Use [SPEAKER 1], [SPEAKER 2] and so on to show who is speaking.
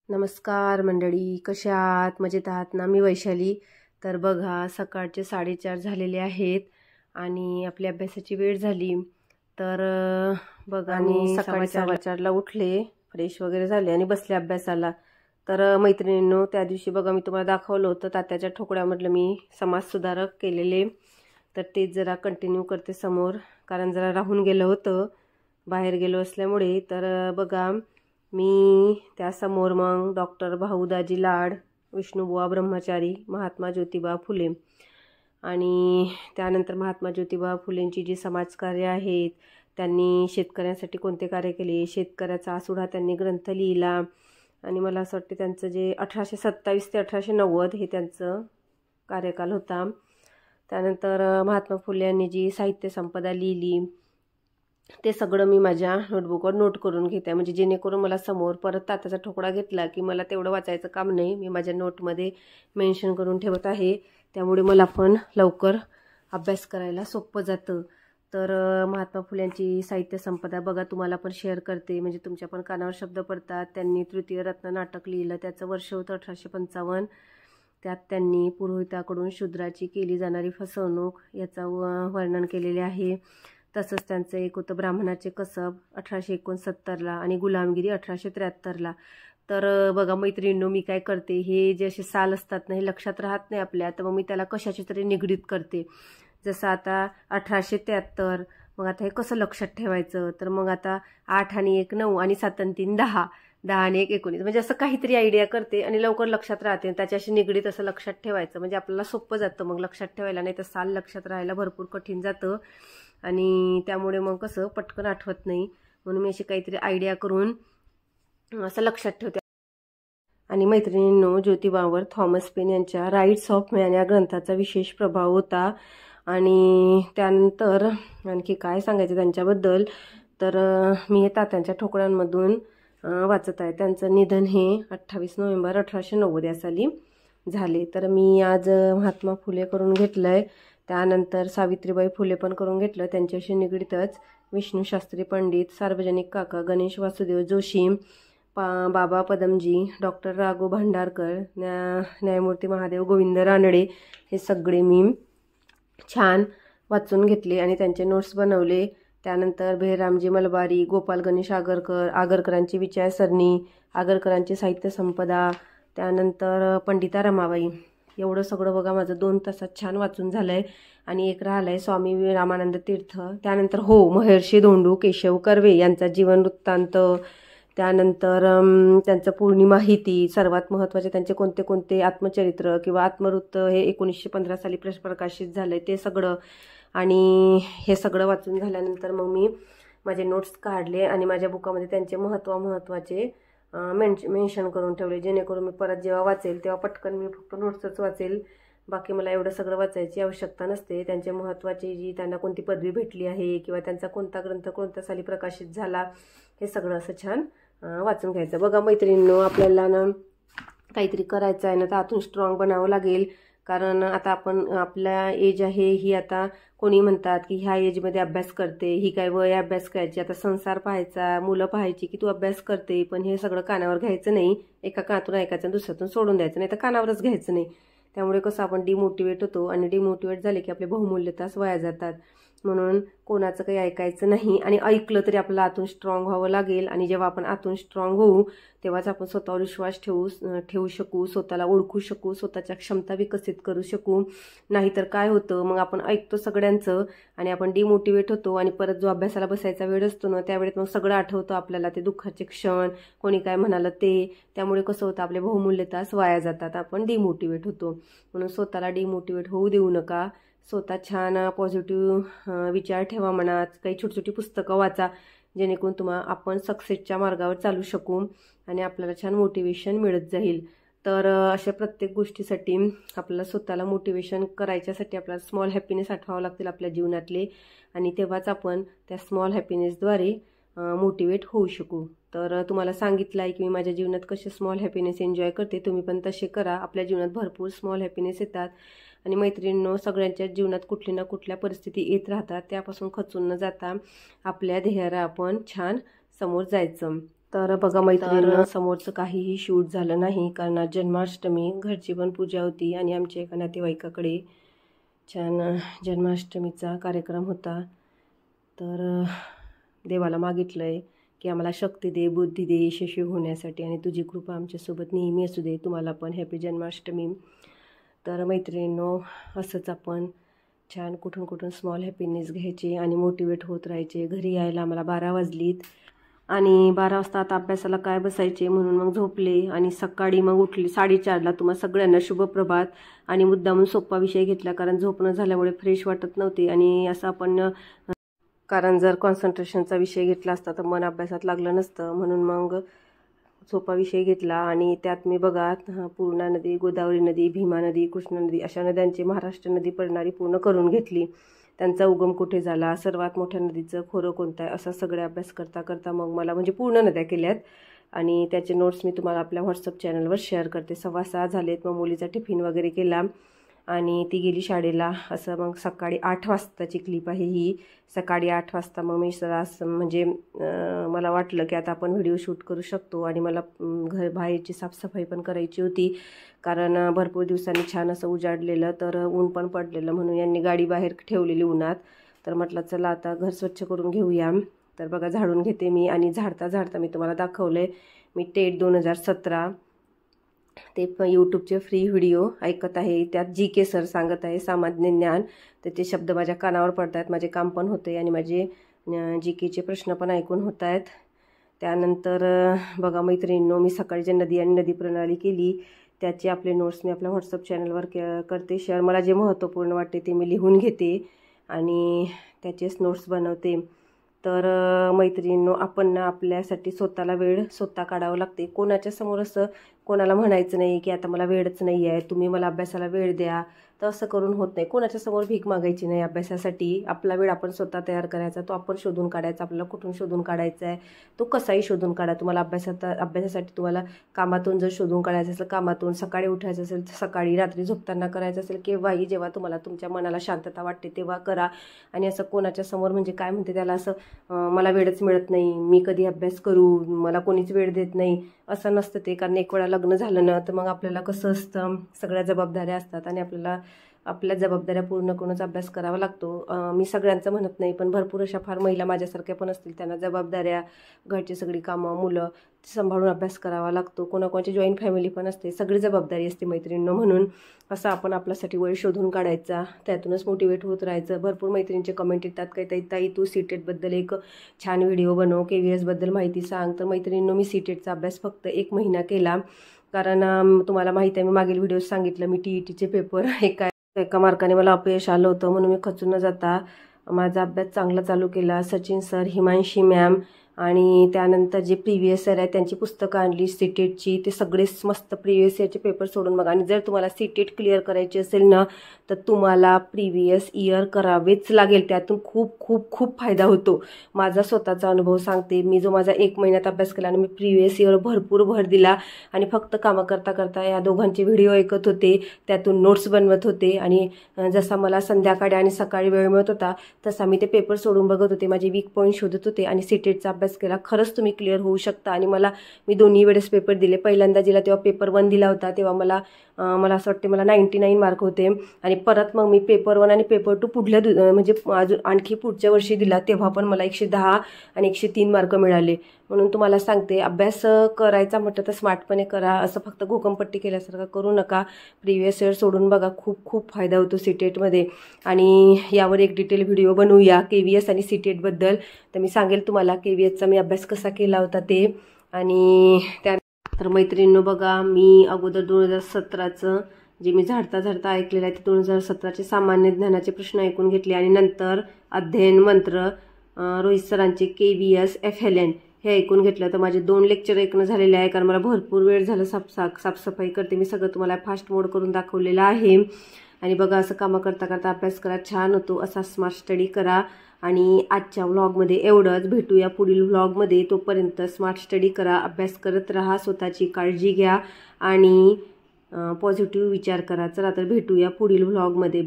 [SPEAKER 1] नमस्कार मंडळी, कशा आहात? मजेत आहात ना? मी वैशाली. तर बघा, सकाळचे 4:30 झालेले आहेत आणि आपली अभ्यासाची वेळ झाली. तर बघा, आणि सकाळी 4:15ला उठले, फ्रेश वगैरे झाले आणि बसले अभ्यासाला. तर मैत्रिणींनो, त्या दिवशी बघा मी तुम्हाला दाखवलं होतं तात्याच्या ठोकळ्यामधलं मी समाजसुधारक केलेले. तर तेच जरा कंटिन्यू करते समोर, कारण जरा राहून गेलं होतं बाहेर गेलो असल्यामुळे. तर बघा, मी त्यासमोर मग डॉक्टर भाऊदाजी लाड, विष्णुबुवा ब्रह्मचारी, महात्मा ज्योतिबा फुले आणि त्यानंतर महात्मा ज्योतिबा फुलेंची जी समाजकार्य आहेत, त्यांनी शेतकऱ्यांसाठी कोणते कार्य केले, शेतकऱ्याचा आसुडा त्यांनी ग्रंथ लिहिला आणि मला असं वाटते त्यांचं जे 1827 ते 1890 हे त्यांचं कार्यकाल होता. त्यानंतर महात्मा फुले यांनी जी साहित्य संपदा लिहिली ते सगळं मी माझ्या नोटबुकवर नोट करून घेते, म्हणजे जेणेकरून मला समोर परत तात्याचा ठोकळा घेतला की मला तेवढं वाचायचं काम नाही. मी माझ्या नोटमध्ये मेन्शन करून ठेवत आहे, त्यामुळे मला पण लवकर अभ्यास करायला सोपं जातं. तर महात्मा फुल्यांची साहित्य संपदा बघा, तुम्हाला पण शेअर करते, म्हणजे तुमच्या पण कानावर शब्द पडतात. त्यांनी तृतीय रत्न नाटक लिहिलं, त्याचं वर्ष होतं 1855. त्यात त्यांनी पुरोहिताकडून शूद्राची केली जाणारी फसवणूक याचं वर्णन केलेले आहे. तसंच त्यांचं एक होतं ब्राह्मणाचे कसब 1869ला आणि गुलामगिरी 1873ला. तर बघा मैत्रिणींनो, मी काय करते, हे जे असे साल असतात ना, हे लक्षात राहत नाही आपल्या, तर मग मी त्याला कशाची तरी निगडीत करते. जसं आता 1873, मग आता हे कसं लक्षात ठेवायचं, तर मग आता 8 आणि 1 9 आणि 7 आणि 3 10, 10 आणि 1 19, म्हणजे असं काहीतरी आयडिया करते आणि लवकर लक्षात राहते. त्याच्याशी निगडीत असं लक्षात ठेवायचं, म्हणजे आपल्याला सोपं जातं मग लक्षात ठेवायला. नाही तर साल लक्षात राहायला भरपूर कठीण जातं आणि त्यामुळे मग कसं पटकन आठवत नाही. म्हणून मी अशी काहीतरी आयडिया करून असं लक्षात ठेवते. आणि मैत्रिणींनो, ज्योतिबावर थॉमस पेन यांच्या राईट्स ऑफ मॅन या ग्रंथाचा विशेष प्रभाव होता. आणि त्यानंतर आणखी काय सांगायचं त्यांच्याबद्दल, तर मी हे तात्यांच्या ठोकळ्यांमधून वाचत आहे. त्यांचं निधन हे 28 नोव्हेंबर 1890 या साली झाले. तर मी आज महात्मा फुले करून घेतलं आहे, त्यानंतर सावित्रीबाई फुले पण करून घेतलं. त्यांच्याशी निगडीतच विष्णू शास्त्री पंडित, सार्वजनिक काका गणेश वासुदेव जोशी, बाबा पदमजी, डॉक्टर राघव भांडारकर, न्यायमूर्ती महादेव गोविंद रानडे, हे सगळे मी छान वाचून घेतले आणि त्यांचे नोट्स बनवले. त्यानंतर बेहरामजी मलबारी, गोपाल गणेश आगरकर, आगरकरांची विचारसरणी, आगरकरांची साहित्य संपदा, त्यानंतर पंडिता रमाबाई, एवढं सगळं बघा माझं 2 तासात छान वाचून झालं आहे. आणि एक राहिलं आहे स्वामी रामानंद तीर्थ, त्यानंतर महर्षी धोंडू केशव कर्वे यांचा जीवन वृत्तांत, त्यानंतर त्यांचं पूर्ण माहिती, सर्वात महत्त्वाचे त्यांचे कोणते कोणते आत्मचरित्र किंवा आत्मवृत्त हे 1915 साली प्रकाशित झालं ते सगळं. आणि हे सगळं वाचून झाल्यानंतर मग मी माझे नोट्स काढले आणि माझ्या बुकामध्ये त्यांचे महत्त्वाचे मेन्शन करून ठेवले, जेणेकरून मी परत जेव्हा वाचेल तेव्हा पटकन मी फक्त नोट्सच वाचेल, बाकी मला एवढं सगळं वाचायची आवश्यकता नसते. त्यांचे महत्त्वाचे जी त्यांना कोणती पदवी भेटली आहे किंवा त्यांचा कोणता ग्रंथ कोणत्या साली प्रकाशित झाला, हे सगळं असं छान वाचून घ्यायचं. बघा मैत्रिणींनो, आपल्याला ना काहीतरी करायचं आहे ना, तर आतून स्ट्रॉंग बनावं लागेल. कारण आता आपण, आपल्या एज आहे ही, आता कोणी म्हणतात की ह्या एजमध्ये अभ्यास करते, ही काय वय अभ्यास करायची, आता संसार पाहायचा, मुलं पाहायची की तू अभ्यास करते. पण हे सगळं कानावर घ्यायचं नाही, एका कानातून ऐकायचं दुसऱ्यातून सोडून द्यायचं, नाही तर कानावरच घ्यायचं नाही. त्यामुळे कसं आपण डिमोटिवेट होतो आणि डिमोटिवेट झाले की आपले बहुमूल्य तास वाया जातात. म्हणून कोणाचं काही ऐकायचं नाही, आणि ऐकलं तरी आपल्याला आतून स्ट्रॉंग व्हावं लागेल. आणि जेव्हा आपण आतून स्ट्रॉंग होऊ तेव्हाच आपण स्वतःवर विश्वास ठेवू शकू, स्वतःला ओळखू शकू, स्वतःच्या क्षमता विकसित करू शकू. नाहीतर काय होतं, मग आपण ऐकतो सगळ्यांचं आणि आपण डिमोटिवेट होतो आणि परत जो अभ्यासाला बसायचा वेळ असतो ना, त्यावेळेत मग सगळं आठवतं आपल्याला, ते दुःखाचे क्षण, कोणी काय म्हणालं ते. त्यामुळे कसं होतं, आपले बहुमूल्य तास वाया जातात, आपण डिमोटिवेट होतो. म्हणून स्वतःला डिमोटिवेट होऊ देऊ नका. स्वतः छान पॉझिटिव्ह विचार ठेवा मनात, काही छोटी छोटी पुस्तकं वाचा, जेणेकरून आपण सक्सेसच्या मार्गावर चालू शकू आणि आपल्याला छान मोटिवेशन मिळत जाईल. तर अशा प्रत्येक गोष्टीसाठी आपल्याला स्वतःला मोटिवेशन करायच्यासाठी आपल्याला स्मॉल हॅपीनेस आठवावं लागतील आपल्या जीवनातले, आणि तेव्हाच आपण त्या स्मॉल हॅपीनेसद्वारे मोटिवेट होऊ शकू. तर तुम्हाला सांगितलं आहे की मी माझ्या जीवनात कसे स्मॉल हॅपीनेस एन्जॉय करते, तुम्ही पण तसे करा. आपल्या जीवनात भरपूर स्मॉल हॅपीनेस येतात. आणि मैत्रिणींनो, सगळ्यांच्या जीवनात कुठली ना कुठल्या परिस्थिती येत राहतात, त्यापासून खचून न जाता आपल्या ध्येयाला आपण छान समोर जायचं. तर बघा मैत्रिणींनो, समोरचं काहीही शूट झालं नाही कारण आज जन्माष्टमी, घरची पण पूजा होती आणि आमच्या एका नातेवाईकाकडे छान जन्माष्टमीचा कार्यक्रम होता. तर देवाला मागितलं आहे की आम्हाला शक्ती दे, बुद्धी दे यशस्वी होण्यासाठी आणि तुझी कृपा आमच्यासोबत नेहमी असू दे. तुम्हाला पण हॅपी जन्माष्टमी. तर मैत्रिणींनो, असंच आपण छान कुठून स्मॉल हॅपीनेस घ्यायचे आणि मोटिवेट होत राहायचे. घरी यायला आम्हाला 12 वाजलीत आणि 12 वाजता आता अभ्यासाला काय बसायचे म्हणून मग झोपले आणि सकाळी मग उठली 4:30ला. तुम्हा सगळ्यांना शुभप्रभात. आणि मुद्दामून सोपा विषय घेतला कारण झोपणं झाल्यामुळे फ्रेश वाटत नव्हते आणि असं आपण कारण जर कॉन्सन्ट्रेशनचा विषय घेतला असता तर मन अभ्यासात लागलं नसतं, म्हणून मग सोपा विषय घेतला. आणि त्यात मी बघा पूर्णा नदी, गोदावरी नदी, भीमा नदी, कृष्णा नदी अशा नद्यांची महाराष्ट्र नदी पडणारी पूर्ण करून घेतली. त्यांचा उगम कुठे झाला, सर्वात मोठ्या नदीचं खोरं कोणतं आहे, असा सगळे अभ्यास करता करता मग मला म्हणजे पूर्ण नद्या केल्यात आणि त्याचे नोट्स मी तुम्हाला आपल्या व्हॉट्सअप चॅनलवर शेअर करते. 6:15 झालेत. मग मुलीचा टिफिन वगैरे केला आणि ती गेली शाळेला. असं मग सकाळी 8 वाजताची क्लिप आहे ही. सकाळी 8 वाजता मग मी असं म्हणजे मला वाटलं की आता आपण व्हिडिओ शूट करू शकतो आणि मला बाहेरची साफसफाई पण करायची होती कारण भरपूर दिवसांनी छान असं उजाडलेलं, तर ऊन पण पडलेलं, म्हणून यांनी गाडी बाहेर ठेवलेली उन्हात. तर म्हटलं चला आता घर स्वच्छ करून घेऊया. तर बघा झाडून घेते मी आणि झाडता मी तुम्हाला दाखवलं आहे मी टेट 2017 ते यूट्यूबचे फ्री व्हिडिओ ऐकत आहे. त्यात GK सर सांगत आहे सामान्य ज्ञान. त्याचे शब्द माझ्या कानावर पडत आहेत, माझे काम पण होते आणि माझे GKचे प्रश्न पण ऐकून होत आहेत. त्यानंतर बघा मैत्रिणींनो, मी सकाळी जे नदी आणि नदी प्रणाली केली त्याचे आपले नोट्स मी आपल्या व्हॉट्सअप चॅनलवर करते शेअर. मला जे महत्त्वपूर्ण वाटते ते मी लिहून घेते आणि त्याचेच नोट्स बनवते. तर मैत्रिणींनो, आपण ना आपल्यासाठी स्वतःला वेळ स्वतः काढावं लागते. कोणाच्या समोर असं कोणाला म्हणायचं नाही की आता मला वेळच नाही आहे, तुम्ही मला अभ्यासाला वेळ द्या, तर असं करून होत नाही. कोणाच्या समोर भीक मागायची नाही अभ्यासासाठी. आपला वेळ आपण स्वतः तयार करायचा, तो आपण शोधून काढायचा. आपल्याला कुठून शोधून काढायचा आहे तो कसाही शोधून काढा. तुम्हाला अभ्यासासाठी तुम्हाला कामातून जर शोधून काढायचं असेल कामातून, सकाळी उठायचं असेल तर सकाळी, रात्री झोपताना करायचं असेल, केव्हाही जेव्हा तुम्हाला तुमच्या मनाला शांतता वाटते तेव्हा करा. आणि असं कोणाच्या समोर म्हणजे काय म्हणते त्याला असं मला वेळच मिळत नाही, मी कधी अभ्यास करू, मला कोणीच वेळ देत नाही, असं नसतं ते. कारण एक वेळा लग्न झालं ना तर मग आपल्याला कसं असतं सगळ्या जबाबदाऱ्या असतात आणि आपल्याला आपल्या जबाबदाऱ्या पूर्ण करूनच अभ्यास करावा लागतो. मी सगळ्यांचं म्हणत नाही पण भरपूर अशा फार महिला माझ्यासारख्या पण असतील, त्यांना जबाबदाऱ्या, घरची सगळी कामं, मुलं सांभाळून अभ्यास करावा लागतो. कोणाकोणाची जॉईंट फॅमिली पण असते, सगळी जबाबदारी असते मैत्रिणींनो. म्हणून असं आपण आपल्यासाठी वेळ शोधून काढायचा, त्यातूनच मोटिवेट होत राहायचं. भरपूर मैत्रिणींचे कमेंट येतात काही ताई तू CTET एक छान व्हिडिओ बनव, KVS माहिती सांग. तर मैत्रिणींनो, मी CTETचा अभ्यास फक्त 1 महिना केला कारण तुम्हाला माहिती आहे मी मागील व्हिडिओ सांगितलं मी TETचे पेपर एका मार्काने मला अपयश आलं होतं, म्हणून मी खचून न जाता माझा अभ्यास चांगला चालू केला. सचिन सर, हिमांशी मॅम आणि त्यानंतर जे प्रिव्हियस इयर आहे त्यांची पुस्तकं आणली CTETची. ते सगळेच मस्त प्रिव्हियस इयरचे पेपर सोडून बघा. आणि जर तुम्हाला CTET क्लिअर करायची असेल ना तर तुम्हाला प्रिव्हियस इयर करावेच लागेल. त्यातून खूप खूप खूप फायदा होतो. माझा स्वतःचा अनुभव सांगते. मी जो माझा 1 महिन्यात अभ्यास केला आणि मी प्रिव्हियस इयर भरपूर भर दिला आणि फक्त कामं करता करता या दोघांचे व्हिडिओ ऐकत होते, त्यातून नोट्स बनवत होते आणि जसा मला संध्याकाळी आणि सकाळी वेळ मिळत होता तसा मी ते पेपर सोडून बघत होते, माझे वीक पॉईंट शोधत होते आणि CTETचा अभ्यास केला. खरंच तुम्ही क्लिअर होऊ शकता. आणि मी दोन्ही वेळेस पेपर दिले. पहिल्यांदा दिला तेव्हा पेपर 1 दिला होता, तेव्हा मला असं वाटते मला 99 मार्क होते आणि परत मग मी पेपर 1 आणि पेपर 2 पुढल्या म्हणजे अजून आणखी पुढच्या वर्षी दिला तेव्हा पण मला 110 आणि 103 मार्क मिळाले. म्हणून तुम्हाला सांगते अभ्यास करायचा म्हटलं तर स्मार्टपणे करा, असं फक्त घोकमपट्टी केल्यासारखं करू नका. प्रिव्हियस इयर सोडून बघा, खूप खूप फायदा होतो CTETमध्ये. आणि यावर एक डिटेल व्हिडिओ बनवूया KVS आणि CTETबद्दल. तर मी सांगेल तुम्हाला KVSचा मी अभ्यास कसा केला होता ते. आणि तर मैत्रिणींनो बघा, मी अगोदर 2017चं जे मी झाडता ऐकलेलं आहे ते 2017चे सामान्य ज्ञानाचे प्रश्न ऐकून घेतले आणि नंतर अध्ययन मंत्र रोहित सरांचे KVS FLN हे ऐकून घेतलं. तर माझे 2 लेक्चर ऐकणं झालेले आहे कारण मला भरपूर वेळ झाला साफसफाई करते. मी सगळं तुम्हाला फास्ट मोड करून दाखवलेलं आहे. आणि बघा असं कामं करता करता अभ्यास करा, छान होतो. असा स्मार्ट स्टडी करा. आणि आजच्या व्लॉगमध्ये एवढंच. भेटूया पुढील व्लॉगमध्ये. तोपर्यंत स्मार्ट स्टडी करा, अभ्यास करत राहा, स्वतःची काळजी घ्या आणि पॉझिटिव्ह विचार करा. चला तर भेटूया पुढील व्लॉगमध्ये.